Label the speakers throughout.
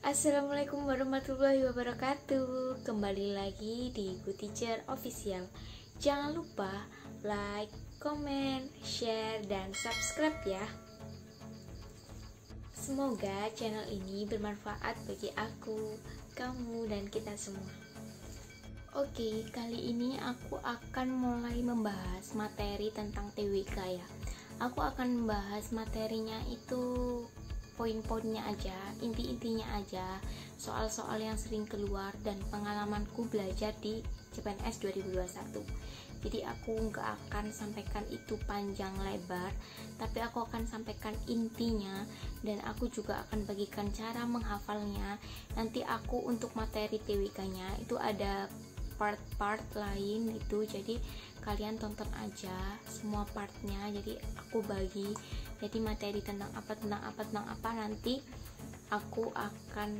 Speaker 1: Assalamualaikum warahmatullahi wabarakatuh. Kembali lagi di Good Teacher Official. Jangan lupa like, comment, share, dan subscribe ya. Semoga channel ini bermanfaat bagi aku, kamu, dan kita semua. Oke, kali ini aku akan mulai membahas materi tentang TWK ya. Aku akan membahas materinya itu poin-poinnya aja, inti-intinya aja, soal-soal yang sering keluar dan pengalamanku belajar di CPNS 2021. Jadi aku nggak akan sampaikan itu panjang lebar, tapi aku akan sampaikan intinya dan aku juga akan bagikan cara menghafalnya. Nanti aku untuk materi TWK-nya itu ada part-part lain itu, jadi kalian tonton aja semua partnya. Jadi aku bagi jadi materi tentang apa nanti aku akan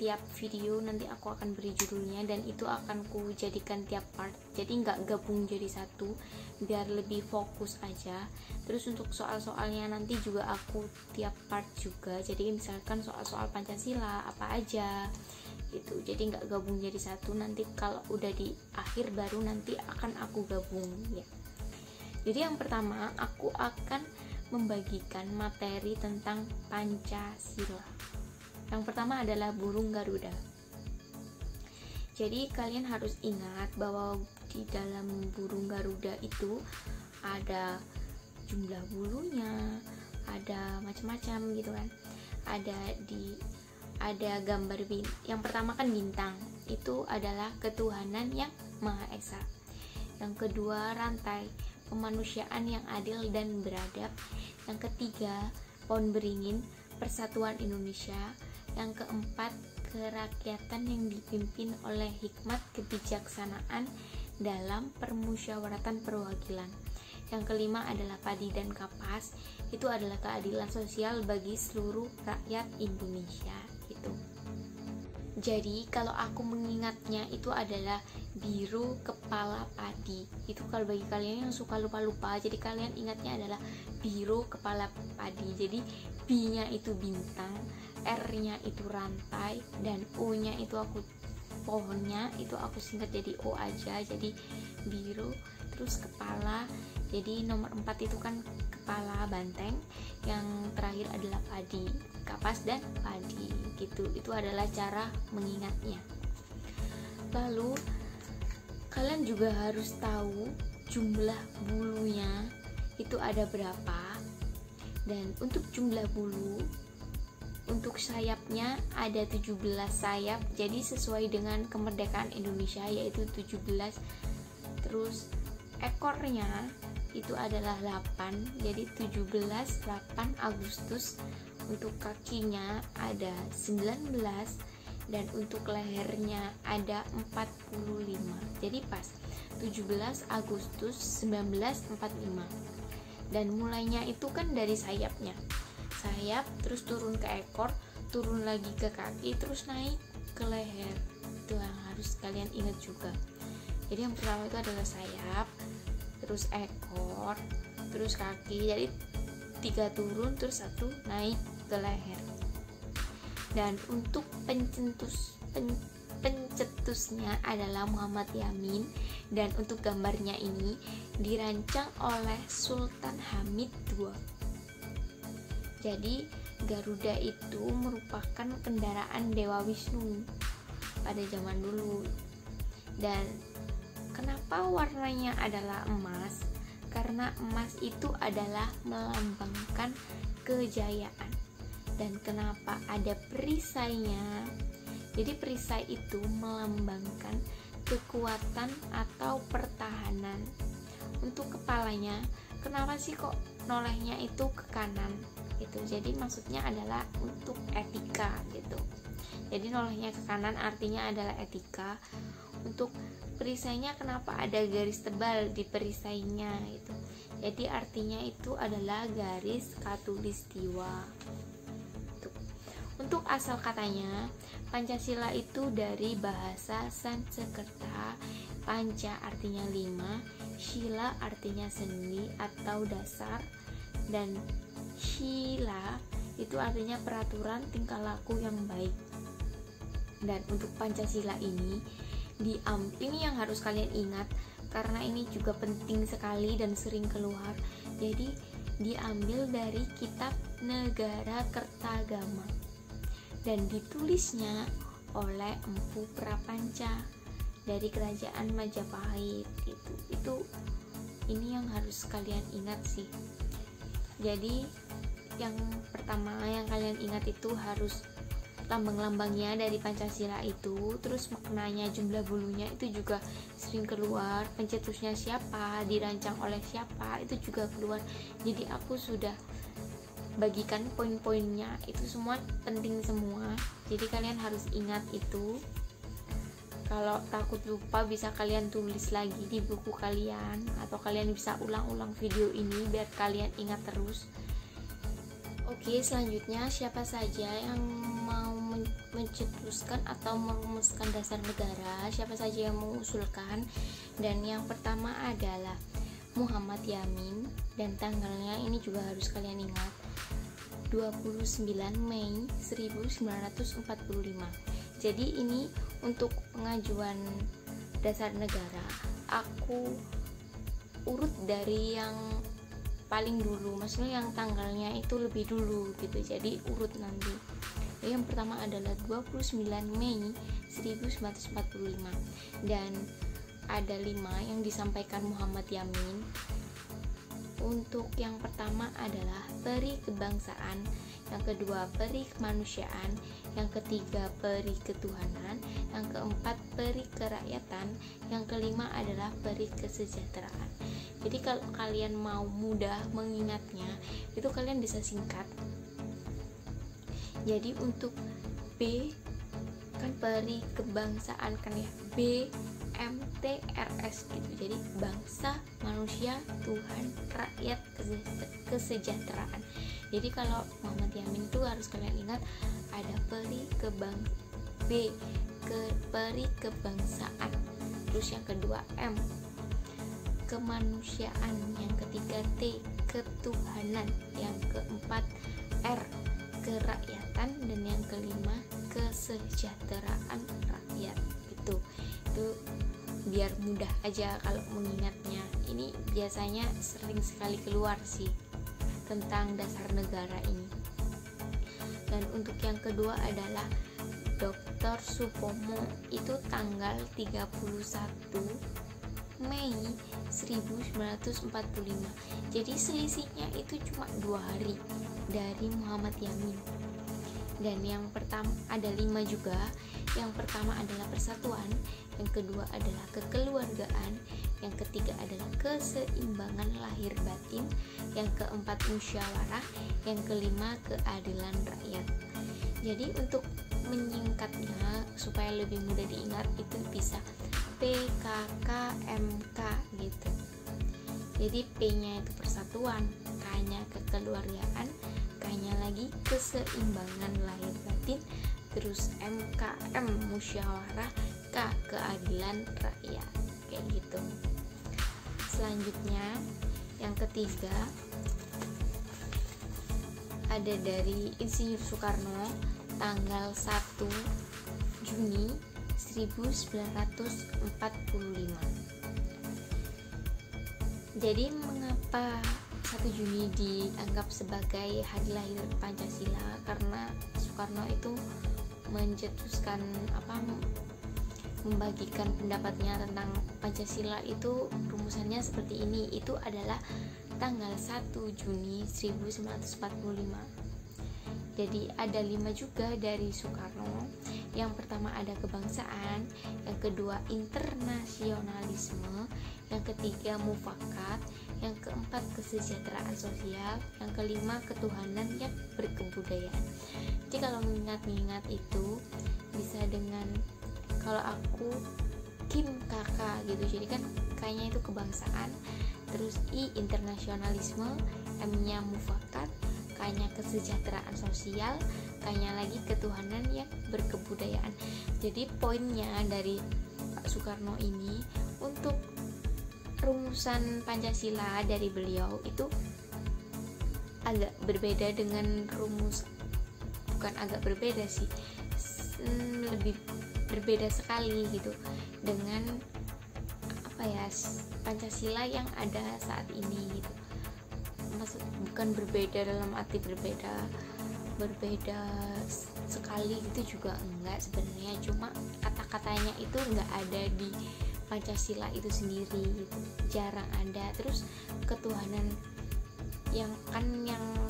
Speaker 1: tiap video nanti aku akan beri judulnya dan itu akan ku jadikan tiap part, jadi nggak gabung jadi satu biar lebih fokus aja. Terus untuk soal-soalnya nanti juga aku tiap part juga, jadi misalkan soal-soal Pancasila apa aja gitu, jadi nggak gabung jadi satu. Nanti kalau udah di akhir baru nanti akan aku gabung ya. Jadi yang pertama aku akan membagikan materi tentang Pancasila. Yang pertama adalah burung Garuda. Jadi kalian harus ingat bahwa di dalam burung Garuda itu ada jumlah bulunya, ada macam-macam gitu kan. Ada gambar yang pertama kan bintang, itu adalah ketuhanan yang Maha Esa. Yang kedua rantai, kemanusiaan yang adil dan beradab. Yang ketiga pohon beringin, persatuan Indonesia. Yang keempat kerakyatan yang dipimpin oleh hikmat kebijaksanaan dalam permusyawaratan perwakilan. Yang kelima adalah padi dan kapas, itu adalah keadilan sosial bagi seluruh rakyat Indonesia gitu. Jadi kalau aku mengingatnya itu adalah biru kepala padi. Itu kalau bagi kalian yang suka lupa-lupa, jadi kalian ingatnya adalah biru kepala padi. Jadi B-nya itu bintang, R-nya itu rantai, dan O-nya itu pohonnya itu aku singkat jadi O aja. Jadi biru terus kepala. Jadi nomor 4 itu kan kepala banteng, yang terakhir adalah padi, kapas dan padi gitu. Itu adalah cara mengingatnya. Lalu kalian juga harus tahu jumlah bulunya itu ada berapa. Dan untuk jumlah bulu, untuk sayapnya ada 17 sayap, jadi sesuai dengan kemerdekaan Indonesia yaitu 17. Terus ekornya itu adalah 8, jadi 17 8 Agustus. Untuk kakinya ada 19 dan untuk lehernya ada 45. Jadi pas 17 Agustus 1945. Dan mulainya itu kan dari sayapnya. Sayap terus turun ke ekor, turun lagi ke kaki, terus naik ke leher. Itu yang harus kalian ingat juga. Jadi yang pertama itu adalah sayap, terus ekor, terus kaki. Jadi 3 turun terus 1 naik ke leher. Dan untuk pencetusnya adalah Muhammad Yamin, dan untuk gambarnya ini dirancang oleh Sultan Hamid II. Jadi Garuda itu merupakan kendaraan Dewa Wisnu pada zaman dulu. Dan kenapa warnanya adalah emas? Karena emas itu adalah melambangkan kejayaan. Dan kenapa ada perisainya? Jadi perisai itu melambangkan kekuatan atau pertahanan. Untuk kepalanya, kenapa sih kok nolehnya itu ke kanan gitu? Jadi maksudnya adalah untuk etika gitu. Jadi nolehnya ke kanan artinya adalah etika. Untuk perisainya kenapa ada garis tebal di perisainya itu? Jadi artinya itu adalah garis khatulistiwa. Untuk asal katanya, Pancasila itu dari bahasa Sanskerta. Panca artinya 5, Sila artinya seni atau dasar, dan Shila itu artinya peraturan tingkah laku yang baik. Dan untuk Pancasila ini yang harus kalian ingat, karena ini juga penting sekali dan sering keluar. Jadi diambil dari kitab Negara Kertagama dan ditulisnya oleh Empu Prapanca dari Kerajaan Majapahit. Itu ini yang harus kalian ingat sih. Jadi yang pertama yang kalian ingat itu harus lambang-lambangnya dari Pancasila itu, terus maknanya, jumlah bulunya itu juga sering keluar, pencetusnya siapa, dirancang oleh siapa, itu juga keluar. Jadi aku sudah bagikan poin-poinnya, itu semua penting semua, jadi kalian harus ingat itu. Kalau takut lupa bisa kalian tulis lagi di buku kalian, atau kalian bisa ulang-ulang video ini biar kalian ingat terus. Oke, selanjutnya siapa saja yang mau mencetuskan atau merumuskan dasar negara, siapa saja yang mengusulkan. Dan yang pertama adalah Muhammad Yamin, dan tanggalnya ini juga harus kalian ingat, 29 Mei 1945. Jadi ini untuk pengajuan dasar negara aku urut dari yang paling dulu, maksudnya yang tanggalnya itu lebih dulu gitu, jadi urut nanti. Yang pertama adalah 29 Mei 1945, dan ada 5 yang disampaikan Muhammad Yamin. Untuk yang pertama adalah peri kebangsaan, yang kedua peri kemanusiaan, yang ketiga peri ketuhanan, yang keempat peri kerakyatan, yang kelima adalah peri kesejahteraan. Jadi kalau kalian mau mudah mengingatnya, itu kalian bisa singkat. Jadi untuk B kan peri kebangsaan kan ya, BMTRS gitu. Jadi bangsa, manusia, Tuhan, rakyat, kesejahteraan. Jadi kalau Muhammad Yamin itu harus kalian ingat ada peri peri kebangsaan, terus yang kedua M kemanusiaan, yang ketiga T ketuhanan, yang keempat R kerakyatan, dan yang kelima kesejahteraan rakyat. Itu biar mudah aja kalau mengingatnya. Ini biasanya sering sekali keluar sih tentang dasar negara ini. Dan untuk yang kedua adalah Dr. Supomo, itu tanggal 31 Mei 1945. Jadi selisihnya itu cuma 2 hari dari Muhammad Yamin. Dan yang pertama ada 5 juga. Yang pertama adalah persatuan, yang kedua adalah kekeluargaan, yang ketiga adalah keseimbangan lahir batin, yang keempat musyawarah, yang kelima keadilan rakyat. Jadi untuk menyingkatnya supaya lebih mudah diingat itu bisa PKKMK gitu. Jadi P-nya itu persatuan, K-nya kekeluargaan, K-nya lagi keseimbangan lahir batin, terus MKM musyawarah, K keadilan rakyat, kayak gitu. Selanjutnya yang ketiga ada dari Insinyur Soekarno, tanggal 1 Juni 1945. Jadi mengapa 1 Juni dianggap sebagai hari lahir Pancasila? Karena Soekarno itu mencetuskan membagikan pendapatnya tentang Pancasila itu rumusannya seperti ini. Itu adalah tanggal 1 Juni 1945. Jadi ada 5 juga dari Soekarno. Yang pertama ada kebangsaan, yang kedua internasionalisme, yang ketiga mufakat, yang keempat kesejahteraan sosial, yang kelima ketuhanan yang berkebudayaan. Jadi kalau mengingat itu bisa dengan, kalau aku Kim kakak gitu, jadi kan kayaknya itu kebangsaan, terus I internasionalisme, M-nya mufakat, K-nya kesejahteraan sosial, K-nya lagi ketuhanan yang berkebudayaan. Jadi poinnya dari Pak Soekarno ini untuk rumusan Pancasila dari beliau itu agak berbeda dengan rumus, bukan agak berbeda sih, lebih berbeda sekali gitu dengan apa ya, Pancasila yang ada saat ini gitu. Maksud bukan berbeda dalam arti berbeda sekali gitu juga enggak sebenarnya, cuma kata-katanya itu enggak ada di Pancasila itu sendiri gitu, jarang ada. Terus ketuhanan yang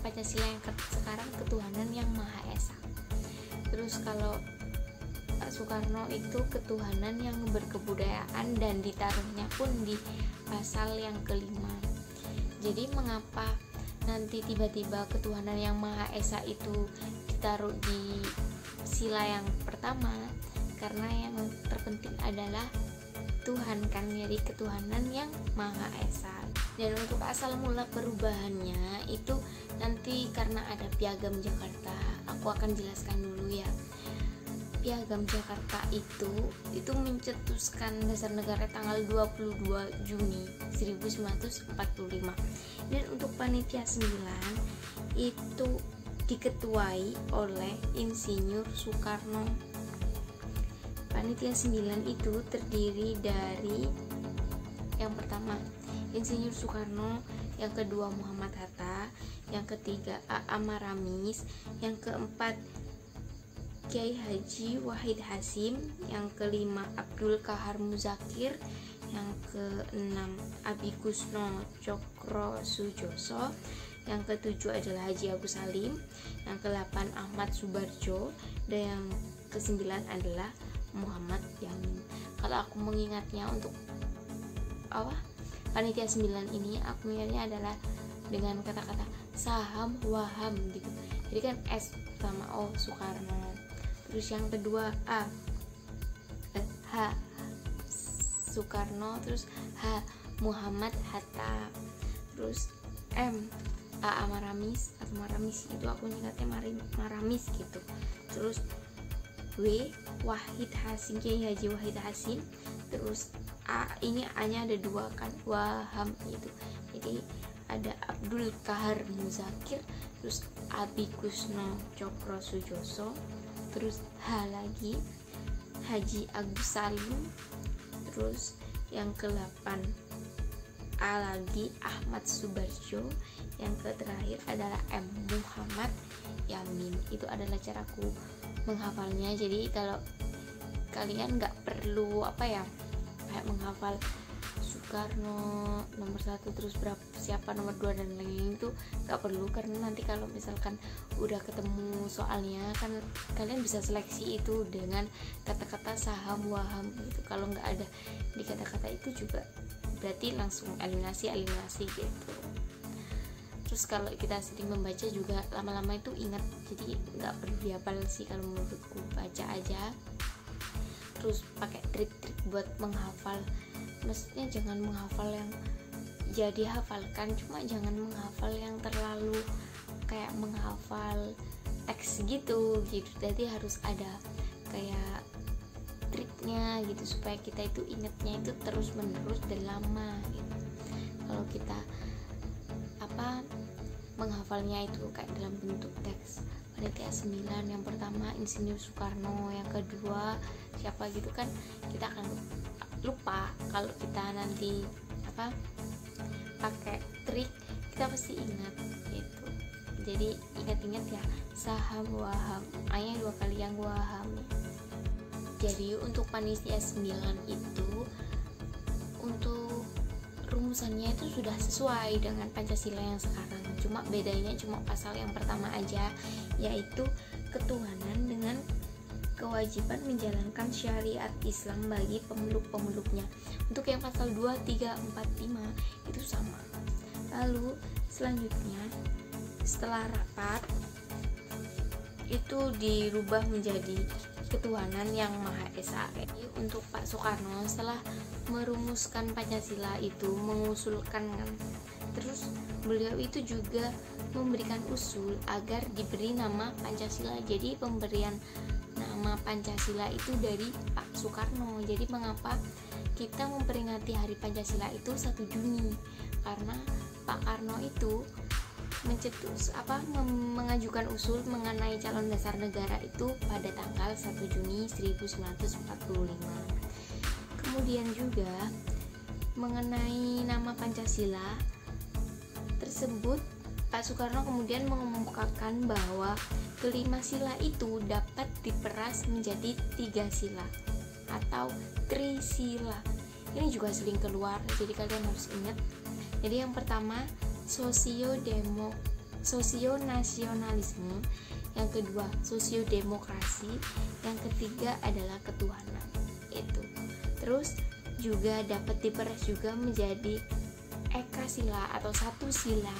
Speaker 1: Pancasila yang sekarang ketuhanan yang Maha Esa. Terus kalau Pak Soekarno itu ketuhanan yang berkebudayaan, dan ditaruhnya pun di pasal yang kelima. Jadi mengapa nanti tiba-tiba ketuhanan yang Maha Esa itu ditaruh di sila yang pertama? Karena yang terpenting adalah Tuhan kan, jadi ketuhanan yang Maha Esa. Dan untuk asal mula perubahannya itu nanti karena ada Piagam Jakarta, aku akan jelaskan dulu ya. Piagam Jakarta itu mencetuskan dasar negara tanggal 22 Juni 1945. Dan untuk panitia 9 itu diketuai oleh Insinyur Soekarno. Panitia 9 itu terdiri dari yang pertama Insinyur Soekarno, yang kedua Muhammad Hatta, yang ketiga A.A. Maramis, yang keempat Kiai Haji Wahid Hasyim, yang kelima Abdul Kahar Muzakir, yang keenam Abi Kusno Cokro Sujoso, yang ketujuh adalah Haji Agus Salim, yang kedelapan Ahmad Subarjo, dan yang kesembilan adalah Muhammad Yamin. Kalau aku mengingatnya untuk panitia 9 ini, aku ingatnya adalah dengan kata-kata saham waham gitu. Jadi kan S pertama Soekarno, terus yang kedua H Soekarno, terus H Muhammad Hatta, terus M A.A. Maramis atau Maramis, itu aku ingatnya Maramis gitu. Terus W Wahid Hasyim, Kiai Haji Wahid Hasyim, terus A, ini A-nya ada dua kan, Waham itu. Jadi ada Abdul Kahar Muzakir, terus Abi Kusno Cokro Sujoso, terus H lagi Haji Agus Salim, terus yang ke-8 A lagi Ahmad Subarjo, yang terakhir adalah M Muhammad Yamin. Itu adalah caraku menghafalnya. Jadi kalau kalian nggak perlu kayak menghafal Soekarno nomor 1 terus siapa nomor 2 dan lain-lain, itu nggak perlu, karena nanti kalau misalkan udah ketemu soalnya kan kalian bisa seleksi itu dengan kata-kata saham waham gitu. Kalau nggak ada di kata-kata itu juga berarti langsung eliminasi gitu. Terus kalau kita sering membaca juga lama-lama itu ingat, jadi nggak perlu dihafal sih kalau menurutku, baca aja. Terus pakai trik-trik buat menghafal, maksudnya jangan menghafal yang jadi hafalkan, cuma jangan menghafal yang terlalu kayak menghafal teks gitu. Jadi harus ada kayak triknya gitu supaya kita itu ingatnya itu terus menerus dan lama gitu. Kalau kita menghafalnya itu kayak dalam bentuk teks. Panitia 9 yang pertama Insinyur Soekarno, yang kedua siapa gitu kan kita akan lupa. Kalau kita nanti pakai trik, kita pasti ingat gitu. Jadi ingat-ingat ya, saham waham, A-nya 2 kali yang waham. Jadi untuk panitia 9 itu untuk rumusannya itu sudah sesuai dengan Pancasila yang sekarang, cuma bedanya pasal yang pertama aja, yaitu ketuhanan dengan kewajiban menjalankan syariat Islam bagi pemeluk-pemeluknya. Untuk yang pasal 2, 3, 4, 5 itu sama. Lalu selanjutnya setelah rapat itu dirubah menjadi ketuhanan yang Maha Esa. Untuk Pak Soekarno setelah merumuskan Pancasila itu mengusulkan, terus beliau itu juga memberikan usul agar diberi nama Pancasila. Jadi pemberian nama Pancasila itu dari Pak Soekarno. Jadi mengapa kita memperingati Hari Pancasila itu 1 Juni? Karena Pak Karno itu mengajukan usul mengenai calon dasar negara itu pada tanggal 1 Juni 1945. Kemudian juga mengenai nama Pancasila tersebut, Pak Soekarno kemudian mengemukakan bahwa kelima sila itu dapat diperas menjadi 3 sila atau trisila. Ini juga sering keluar, jadi kalian harus ingat. Jadi yang pertama sosionasionalisme, yang kedua sosiodemokrasi, yang ketiga adalah ketuhanan. Itu. Terus juga dapat diperas juga menjadi ekasila atau satu sila,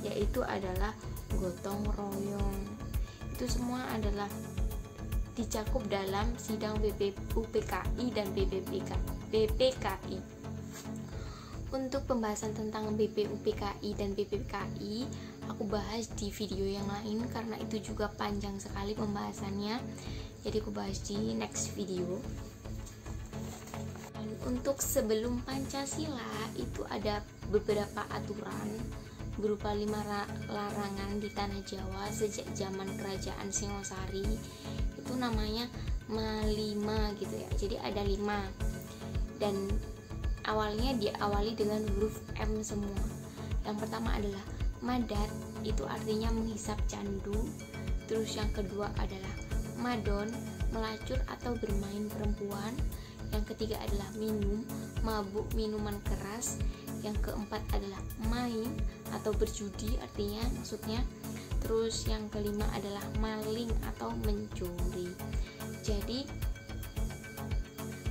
Speaker 1: yaitu adalah gotong royong. Itu semua adalah dicakup dalam sidang BPUPKI dan BPKI. Untuk pembahasan tentang BPUPKI dan BPKI aku bahas di video yang lain karena itu juga panjang sekali pembahasannya, jadi aku bahas di next video. Untuk sebelum Pancasila itu ada beberapa aturan berupa 5 larangan di tanah Jawa sejak zaman kerajaan Singosari, itu namanya Malima gitu ya. Jadi ada 5 dan awalnya diawali dengan huruf M semua. Yang pertama adalah madat, itu artinya menghisap candu. Terus yang kedua adalah madon, melacur atau bermain perempuan. Yang ketiga adalah minum, mabuk minuman keras. Yang keempat adalah main atau berjudi, artinya maksudnya. Terus yang kelima adalah maling atau mencuri. Jadi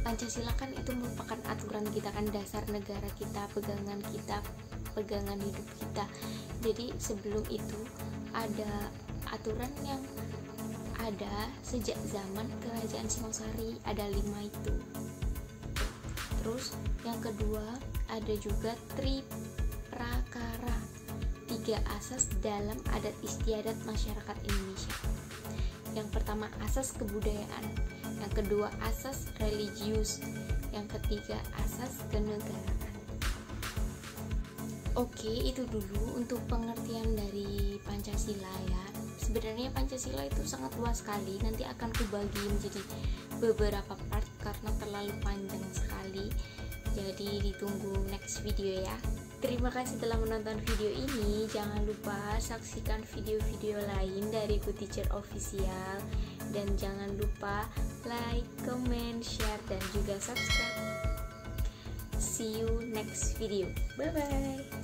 Speaker 1: Pancasila kan itu merupakan aturan kita, kan dasar negara kita, pegangan hidup kita. Jadi sebelum itu ada aturan yang ada sejak zaman kerajaan Singosari, ada 5 itu. Terus yang kedua ada juga Triprakara, 3 asas dalam adat istiadat masyarakat Indonesia. Yang pertama asas kebudayaan, yang kedua asas religius, yang ketiga asas kenegaraan. Oke, itu dulu untuk pengertian dari Pancasila ya. Sebenarnya Pancasila itu sangat luas sekali, nanti akan kubagi menjadi beberapa part karena terlalu panjang sekali. Jadi ditunggu next video ya. Terima kasih telah menonton video ini. Jangan lupa saksikan video-video lain dari Good Teacher Official. Dan jangan lupa like, comment, share, dan juga subscribe. See you next video. Bye-bye.